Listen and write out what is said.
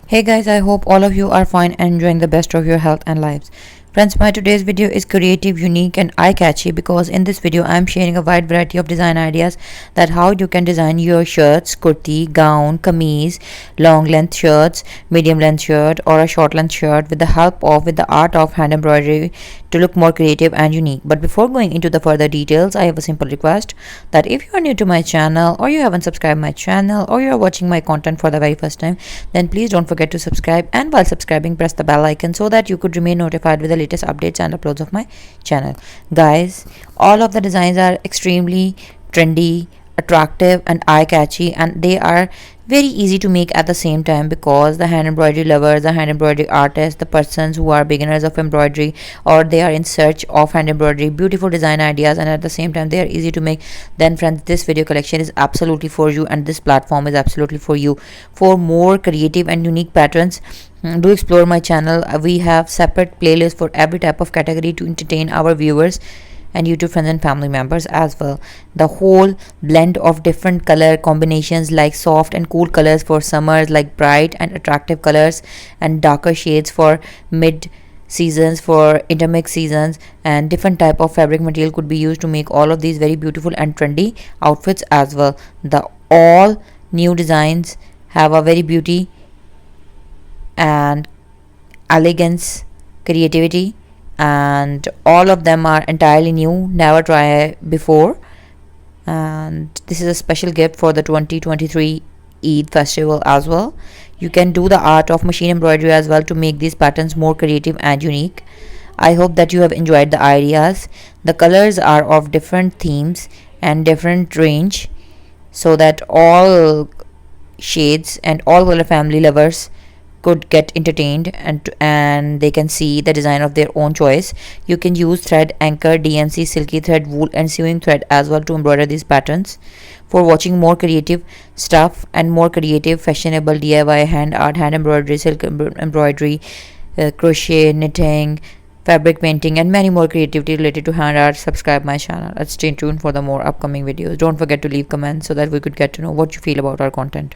Hey guys, I hope all of you are fine and enjoying the best of your health and lives. Friends, my today's video is creative, unique and eye-catchy because in this video I am sharing a wide variety of design ideas that how you can design your shirts, kurti, gown, kameez, long length shirts, medium length shirt or a short length shirt with the art of hand embroidery to look more creative and unique. But before going into the further details, I have a simple request that if you are new to my channel or you haven't subscribed my channel or you are watching my content for the very first time, then please don't forget to subscribe, and while subscribing press the bell icon so that you could remain notified with the latest updates and uploads of my channel. Guys, all of the designs are extremely trendy, attractive and eye-catchy, and they are very easy to make at the same time because the hand embroidery lovers, the hand embroidery artists, the persons who are beginners of embroidery or they are in search of hand embroidery beautiful design ideas and at the same time they are easy to make, then friends, this video collection is absolutely for you and this platform is absolutely for you. For more creative and unique patterns, do explore my channel. We have separate playlists for every type of category to entertain our viewers and YouTube friends and family members as well. The whole blend of different color combinations like soft and cool colors for summers, like bright and attractive colors, and darker shades for mid seasons, for intermix seasons, and different type of fabric material could be used to make all of these very beautiful and trendy outfits as well. The all new designs have a very beauty and elegance, creativity, and all of them are entirely new, never tried before. And this is a special gift for the 2023 Eid festival as well. You can do the art of machine embroidery as well to make these patterns more creative and unique. I hope that you have enjoyed the ideas. The colors are of different themes and different range so that all shades and all color family lovers could get entertained and they can see the design of their own choice. You can use thread, anchor, DMC, silky thread, wool and sewing thread as well to embroider these patterns. For watching more creative stuff and more creative fashionable DIY hand art, hand embroidery, silk embroidery, crochet, knitting, fabric painting and many more creativity related to hand art, subscribe my channel and stay tuned for the more upcoming videos. Don't forget to leave comments so that we could get to know what you feel about our content.